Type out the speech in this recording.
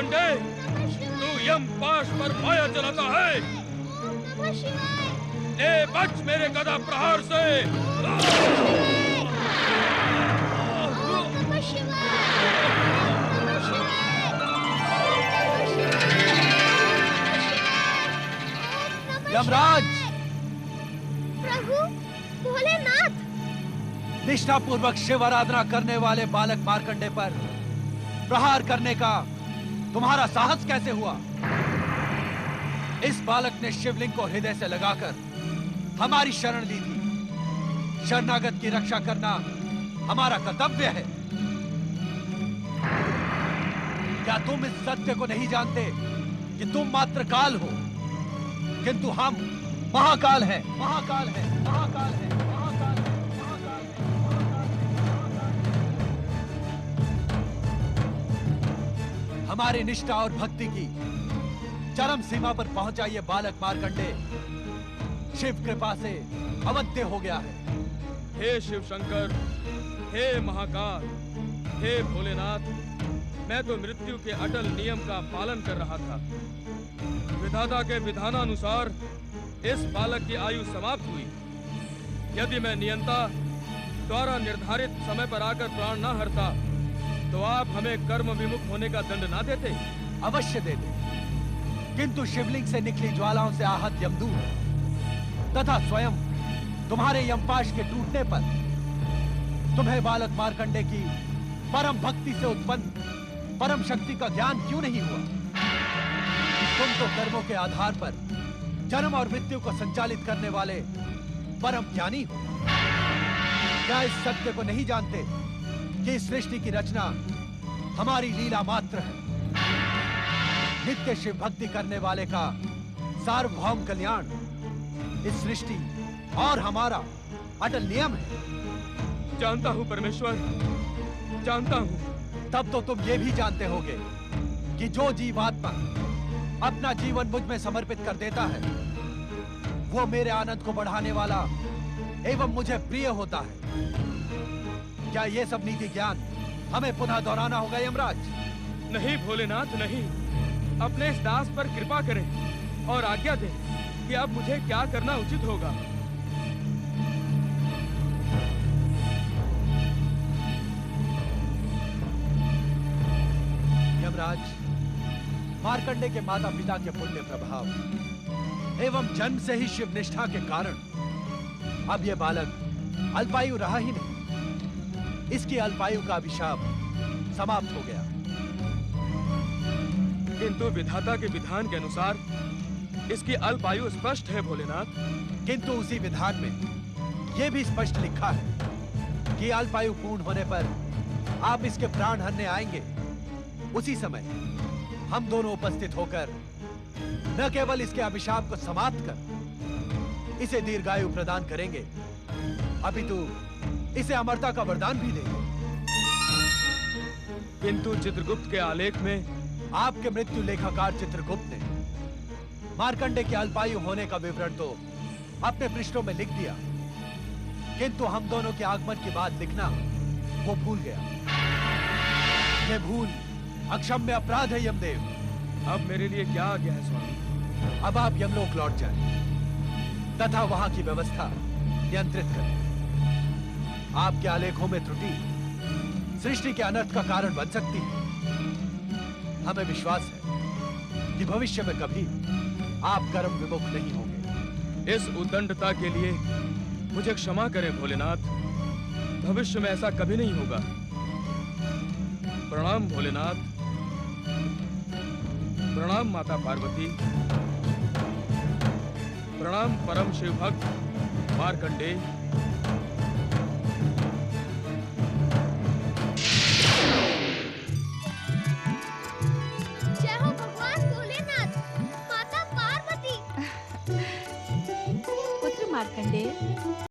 मार्कंडे, तू यम पाश पर माया चलाता है। ले बच मेरे गदा प्रहार से। यमराज, प्रभु भोलेनाथ, निष्ठा पूर्वक शिव आराधना करने वाले बालक मार्कंडे पर प्रहार करने का तुम्हारा साहस कैसे हुआ? इस बालक ने शिवलिंग को हृदय से लगाकर हमारी शरण ली थी। शरणागत की रक्षा करना हमारा कर्तव्य है। क्या तुम इस सत्य को नहीं जानते कि तुम मात्र काल हो, किंतु हम महाकाल हैं, महाकाल हैं, महाकाल हैं, महाकाल हैं, महाकाल हैं। हमारी निष्ठा और भक्ति की चरम सीमा पर पहुंचा ये बालक मार्कंडे शिव कृपा से अवध्य हो गया है। हे शिव शंकर, हे महाकाल, हे भोलेनाथ, मैं तो मृत्यु के अटल नियम का पालन कर रहा था। विधाता के विधानानुसार इस बालक की आयु समाप्त हुई। यदि मैं नियंता द्वारा निर्धारित समय पर आकर प्राण न हरता तो आप हमें कर्म विमुख होने का दंड ना देते? अवश्य देते, किंतु शिवलिंग से निकली ज्वालाओं से आहत यमदूत तथा स्वयं तुम्हारे यमपाश के टूटने पर तुम्हें बालक मार्कंडे की परम भक्ति से उत्पन्न परम शक्ति का ज्ञान क्यों नहीं हुआ? तुम तो कर्मों के आधार पर जन्म और मृत्यु को संचालित करने वाले परम ज्ञानी हो। क्या इस सत्य को नहीं जानते कि इस सृष्टि की रचना हमारी लीला मात्र है? नित्य शिव भक्ति करने वाले का सार्वभौम कल्याण इस सृष्टि और हमारा अटल नियम है। जानता हूं परमेश्वर, जानता हूं। तब तो तुम ये भी जानते होगे कि जो जीवात्मा अपना जीवन मुझ में समर्पित कर देता है वो मेरे आनंद को बढ़ाने वाला एवं मुझे प्रिय होता है। क्या ये सब नीति ज्ञान हमें पुनः दोहराना होगा यमराज? नहीं भोलेनाथ, नहीं। अपने इस दास पर कृपा करें और आज्ञा दें कि अब मुझे क्या करना उचित होगा। यमराज, मार्कंडे के माता पिता के पुण्य प्रभाव एवं जन्म से ही शिव निष्ठा के कारण अब यह बालक अल्पायु रहा ही नहीं। इसकी अल्पायु का अभिशाप समाप्त हो गया। किंतु विधाता के विधान के अनुसार इसकी अल्पायु स्पष्ट है भोलेनाथ। किंतु उसी विधान में यह भी स्पष्ट लिखा है कि अल्पायु पूर्ण होने पर आप इसके प्राण हरने आएंगे। उसी समय हम दोनों उपस्थित होकर न केवल इसके अभिशाप को समाप्त कर इसे दीर्घायु प्रदान करेंगे, अपितु इसे अमरता का वरदान भी देंगे। किंतु चित्रगुप्त के आलेख में आपके मृत्यु लेखाकार चित्रगुप्त ने मार्कंडे के अल्पायु होने का विवरण तो अपने पृष्ठों में लिख दिया, किंतु हम दोनों के आगमन की बात लिखना वो भूल गया। ये भूल अक्षम्य अपराध है यमदेव। अब मेरे लिए क्या आज्ञा है स्वामी? अब आप यमलोक लौट जाएं तथा वहां की व्यवस्था नियंत्रित करें। आपके आलेखों में त्रुटि सृष्टि के अनर्थ का कारण बन सकती है। हमें विश्वास है कि भविष्य में कभी आप कर्म विमुख नहीं होंगे। इस उद्दंडता के लिए मुझे क्षमा करें भोलेनाथ। भविष्य में ऐसा कभी नहीं होगा। प्रणाम भोलेनाथ। प्रणाम माता पार्वती। प्रणाम परम शिव भक्त मार्कंडेय।